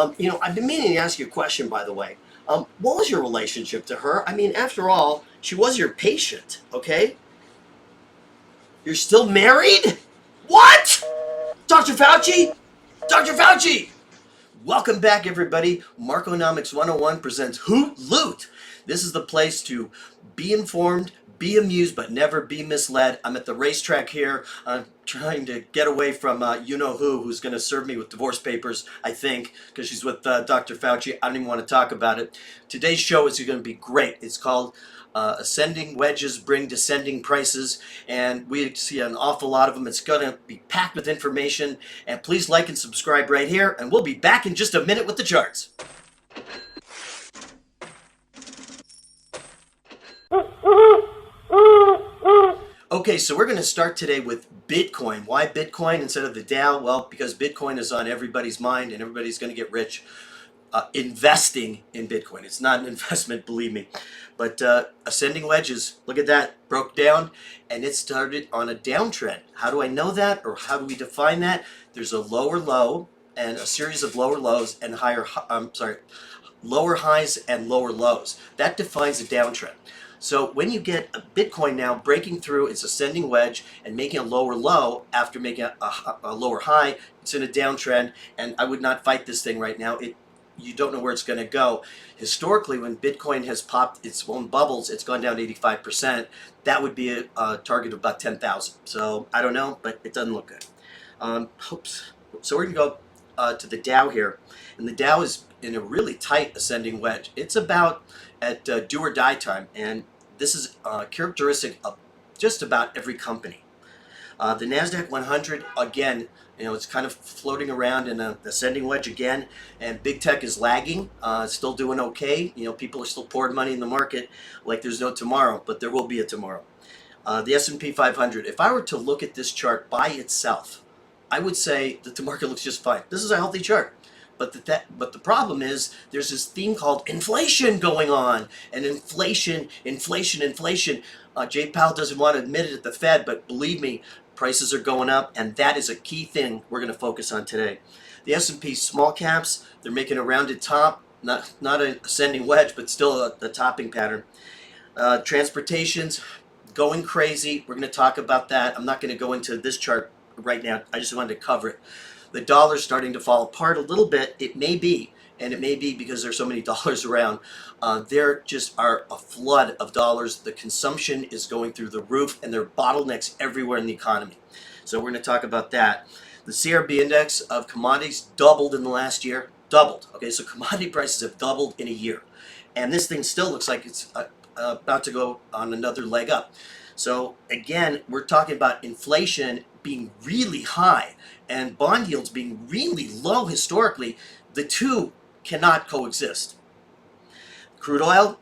I've been meaning to ask you a question, by the way. What was your relationship to her? I mean, after all, she was your patient, okay? You're still married? What? Dr. Fauci? Dr. Fauci! Welcome back, everybody. Markonomics 101 presents Hoot Loot. This is the place to be informed, be amused, but never be misled. I'm at the racetrack here. I'm trying to get away from you-know-who, who's going to serve me with divorce papers, I think, because she's with Dr. Fauci. I don't even want to talk about it. Today's show is going to be great. It's called Ascending Wedges Bring Descending Prices, and we see an awful lot of them. It's going to be packed with information, and please like and subscribe right here, and we'll be back in just a minute with the charts. Okay, so we're going to start today with Bitcoin. Why Bitcoin instead of the Dow? Well, because Bitcoin is on everybody's mind, and everybody's going to get rich investing in Bitcoin. It's not an investment, believe me. But ascending wedges, look at that, broke down, and it started on a downtrend. How do I know that, or how do we define that? There's a lower low and a series of lower lows and lower highs and lower lows. That defines a downtrend. So when you get a Bitcoin now breaking through its ascending wedge and making a lower low after making a lower high, it's in a downtrend, and I would not fight this thing right now. You don't know where it's going to go. Historically, when Bitcoin has popped its own bubbles, it's gone down 85%. That would be a target of about 10,000. So I don't know, but it doesn't look good. So we're going to go to the Dow here. And the Dow is in a really tight ascending wedge. It's about at do or die time. And this is characteristic of just about every company. The NASDAQ 100, again, it's kind of floating around in an ascending wedge again, and big tech is lagging. Still doing okay. People are still pouring money in the market like there's no tomorrow, but there will be a tomorrow. The S&P 500, if I were to look at this chart by itself, I would say that the market looks just fine. This is a healthy chart. But the problem is there's this theme called inflation going on, and inflation. Jay Powell doesn't want to admit it at the Fed, but believe me, prices are going up, and that is a key thing we're going to focus on today. The S&P small caps, they're making a rounded top, not an ascending wedge, but still a topping pattern. Transportation's going crazy. We're going to talk about that. I'm not going to go into this chart right now. I just wanted to cover it. The dollar's starting to fall apart a little bit. It may be, and it may be because there's so many dollars around. There just are a flood of dollars. The consumption is going through the roof, and there are bottlenecks everywhere in the economy. So we're going to talk about that. The CRB index of commodities doubled in the last year. Doubled. Okay, so commodity prices have doubled in a year. And this thing still looks like it's about to go on another leg up. So again, we're talking about inflation being really high and bond yields being really low historically. The two cannot coexist. Crude oil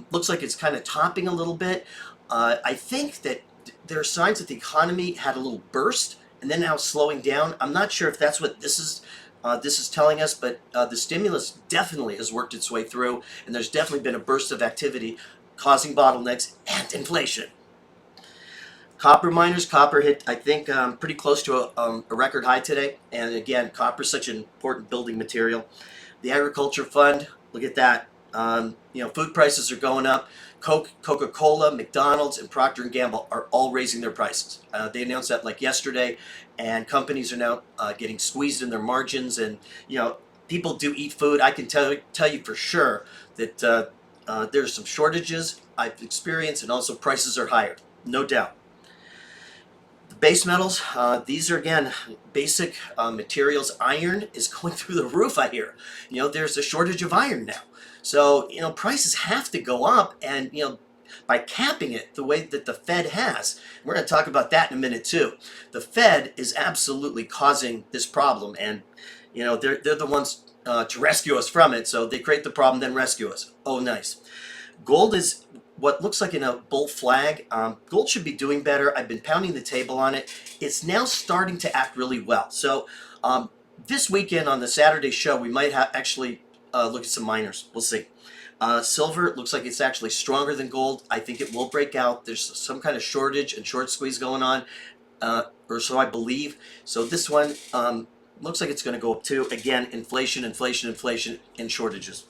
looks like it's kind of topping a little bit. I think that there are signs that the economy had a little burst and then now slowing down. I'm not sure if that's what this is telling us, but the stimulus definitely has worked its way through, and there's definitely been a burst of activity causing bottlenecks and inflation. Copper miners, copper hit, I think, pretty close to a record high today. And again, copper is such an important building material. The agriculture fund, look at that. Food prices are going up. Coca-Cola, McDonald's, and Procter & Gamble are all raising their prices. They announced that like yesterday, and companies are now getting squeezed in their margins. And, people do eat food. I can tell you for sure that there's some shortages I've experienced, and also prices are higher, no doubt. Base metals, these are again basic materials. Iron is going through the roof, I hear. There's a shortage of iron now. So, prices have to go up, and, by capping it the way that the Fed has. We're going to talk about that in a minute too. The Fed is absolutely causing this problem, and, they're the ones to rescue us from it. So they create the problem, then rescue us. Oh, nice. Gold is what looks like in a bull flag. Gold should be doing better. I've been pounding the table on it. It's now starting to act really well. So this weekend on the Saturday show, we might actually look at some miners. We'll see. Silver looks like it's actually stronger than gold. I think it will break out. There's some kind of shortage and short squeeze going on, or so I believe. So this one, Looks like it's going to go up too. Again, inflation, inflation, inflation, and shortages.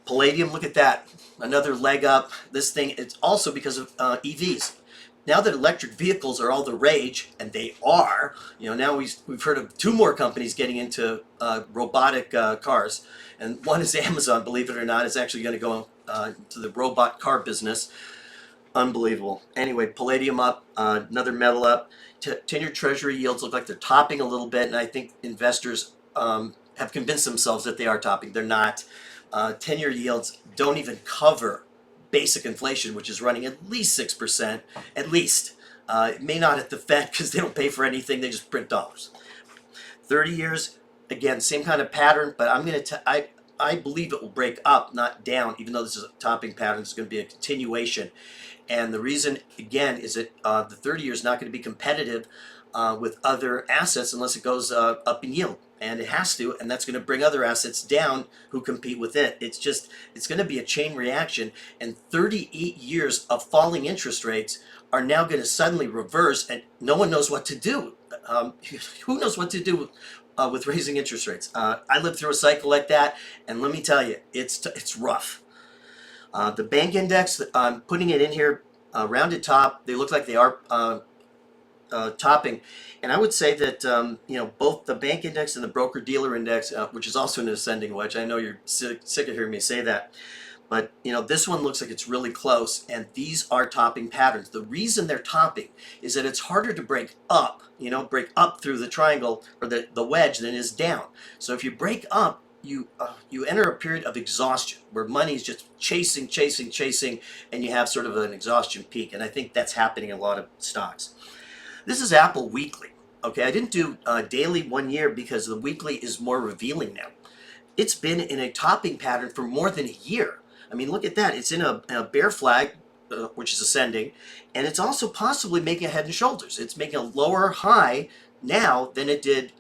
Palladium, look at that. Another leg up. This thing, it's also because of EVs. Now that electric vehicles are all the rage, and they are, now we've heard of two more companies getting into robotic cars. And one is Amazon, believe it or not, is actually going to go to the robot car business. Unbelievable. Anyway, Palladium up, another metal up. 10-year treasury yields look like they're topping a little bit, and I think investors have convinced themselves that they are topping. They're not. 10-year yields don't even cover basic inflation, which is running at least 6%, at least. It may not at the Fed because they don't pay for anything, they just print dollars. 30 years, again, same kind of pattern, but I believe it will break up, not down, even though this is a topping pattern. It's going to be a continuation. And the reason, again, is that the 30 year is not going to be competitive with other assets unless it goes up in yield. And it has to, and that's going to bring other assets down who compete with it. It's going to be a chain reaction. And 38 years of falling interest rates are now going to suddenly reverse, and no one knows what to do. Who knows what to do with raising interest rates? I lived through a cycle like that, and let me tell you, it's rough. The bank index, I'm putting it in here, rounded top. They look like they are topping, and I would say that both the bank index and the broker dealer index, which is also an ascending wedge. I know you're sick of hearing me say that, but this one looks like it's really close, and these are topping patterns. The reason they're topping is that it's harder to break up, through the triangle or the wedge than it is down. So if you break up, you enter a period of exhaustion where money is just chasing, and you have sort of an exhaustion peak. And I think that's happening in a lot of stocks. This is Apple weekly. Okay, I didn't do daily 1 year because the weekly is more revealing now. It's been in a topping pattern for more than a year. I mean, look at that. It's in a bear flag, which is ascending, and it's also possibly making a head and shoulders. It's making a lower high now than it did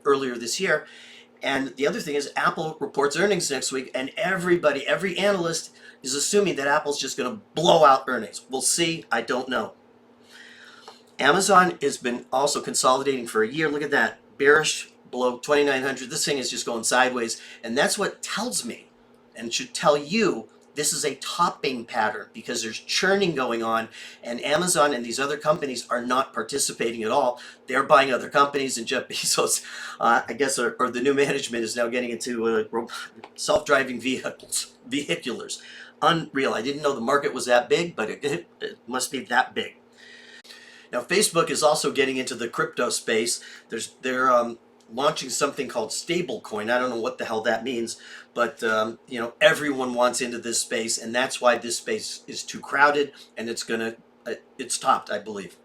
earlier this year. And the other thing is Apple reports earnings next week, and every analyst is assuming that Apple's just going to blow out earnings. We'll see. I don't know. Amazon has been also consolidating for a year. Look at that. Bearish below 2,900. This thing is just going sideways. And that's what tells me, and should tell you, this is a topping pattern because there's churning going on, and Amazon and these other companies are not participating at all. They're buying other companies, and Jeff Bezos, I guess, or the new management is now getting into self-driving vehiculars. Unreal. I didn't know the market was that big, but it must be that big. Now, Facebook is also getting into the crypto space. They're launching something called stablecoin. I don't know what the hell that means, but everyone wants into this space, and that's why this space is too crowded, and it's topped, I believe.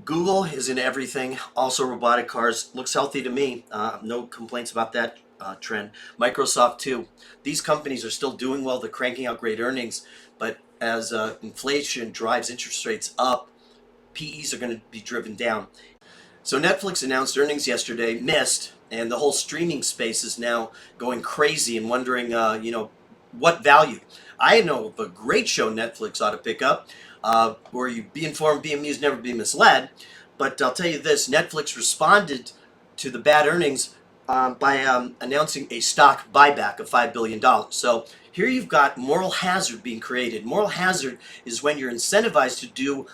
Google is in everything. Also, robotic cars looks healthy to me. No complaints about that trend. Microsoft too. These companies are still doing well. They're cranking out great earnings, but as inflation drives interest rates up, PEs are going to be driven down. So Netflix announced earnings yesterday, missed, and the whole streaming space is now going crazy and wondering, what value. I know of a great show Netflix ought to pick up, where you be informed, be amused, never be misled. But I'll tell you this, Netflix responded to the bad earnings by announcing a stock buyback of $5 billion. So here you've got moral hazard being created. Moral hazard is when you're incentivized to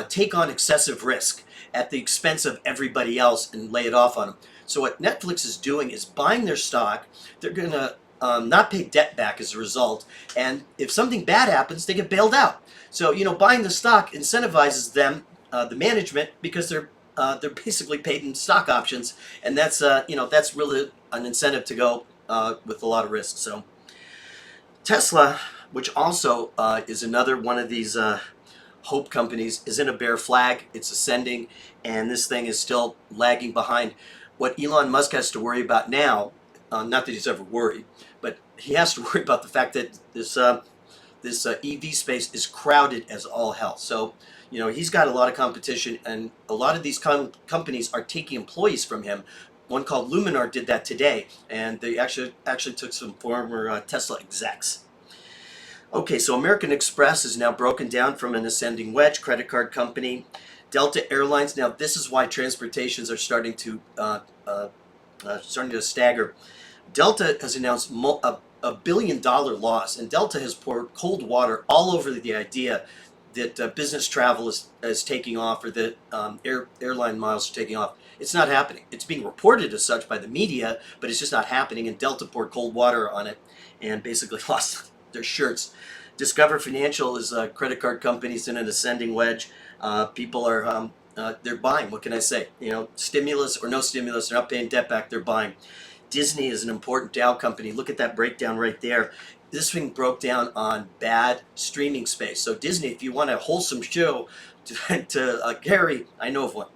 take on excessive risk at the expense of everybody else and lay it off on them. So what Netflix is doing is buying their stock. They're going to not pay debt back as a result. And if something bad happens, they get bailed out. So, buying the stock incentivizes them, the management, because they're basically paid in stock options. And that's really an incentive to go with a lot of risk. So Tesla, which also is another one of these hope companies, is in a bear flag. It's ascending, and this thing is still lagging behind. What Elon Musk has to worry about now, not that he's ever worried, but he has to worry about the fact that this EV space is crowded as all hell. So, he's got a lot of competition, and a lot of these companies are taking employees from him. One called Luminar did that today, and they actually took some former Tesla execs. Okay, so American Express is now broken down from an ascending wedge credit card company Delta Airlines. Now, this is why transportations are starting to stagger. Delta has announced a $1 billion loss, and Delta has poured cold water all over the idea that business travel is taking off, or that airline miles are taking off. It's not happening. It's being reported as such by the media, but it's just not happening, and Delta poured cold water on it and basically lost their shirts. Discover Financial is a credit card company. It's in an ascending wedge. People are they're buying. What can I say? You know, stimulus or no stimulus, they're not paying debt back. They're buying. Disney is an important Dow company. Look at that breakdown right there. This thing broke down on bad streaming space. So Disney, if you want a wholesome show to Gary, I know of one.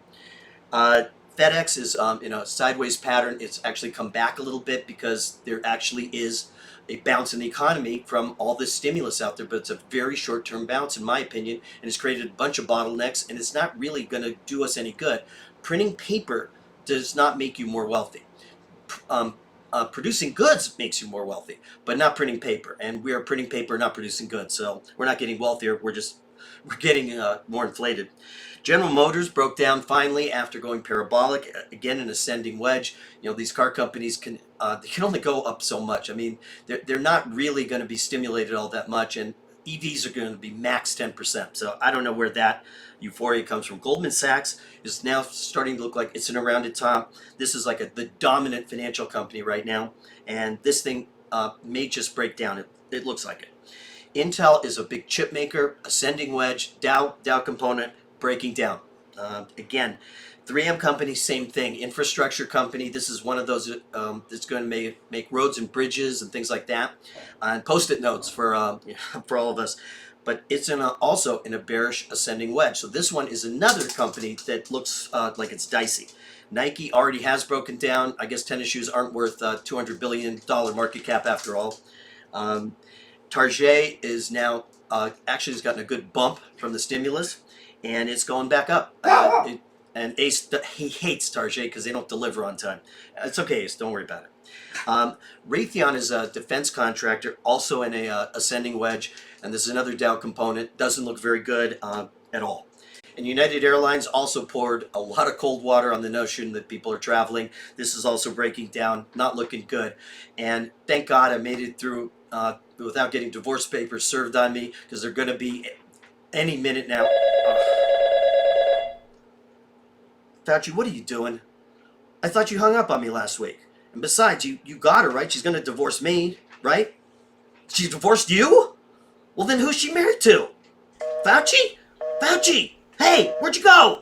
FedEx is in a sideways pattern. It's actually come back a little bit because there actually is a bounce in the economy from all this stimulus out there, but it's a very short-term bounce in my opinion, and it's created a bunch of bottlenecks, and it's not really going to do us any good. Printing paper does not make you more wealthy. Producing goods makes you more wealthy, but not printing paper, and we are printing paper, not producing goods, so we're not getting wealthier, we're getting more inflated. General Motors broke down finally after going parabolic, again an ascending wedge. You know, these car companies can only go up so much. I mean, they're not really going to be stimulated all that much, and EVs are going to be max 10%. So I don't know where that euphoria comes from. Goldman Sachs is now starting to look like it's an rounded top. This is like the dominant financial company right now, and this thing may just break down. It looks like it. Intel is a big chip maker, ascending wedge, Dow component, breaking down. Again, 3M company, same thing. Infrastructure company, this is one of those that's going to make roads and bridges and things like that. And post-it notes for for all of us. But it's also in a bearish ascending wedge. So this one is another company that looks like it's dicey. Nike already has broken down. I guess tennis shoes aren't worth $200 billion market cap after all. Target is now actually has gotten a good bump from the stimulus, and it's going back up. And Ace, he hates Target because they don't deliver on time. It's okay, Ace, don't worry about it. Raytheon is a defense contractor, also in a ascending wedge, and this is another Dow component. Doesn't look very good at all. And United Airlines also poured a lot of cold water on the notion that people are traveling. This is also breaking down, not looking good. And thank God I made it through without getting divorce papers served on me, because they're going to be any minute now. Fauci, what are you doing? I thought you hung up on me last week. And besides, you got her, right? She's going to divorce me, right? She divorced you? Well, then who's she married to? Fauci? Fauci! Hey, where'd you go?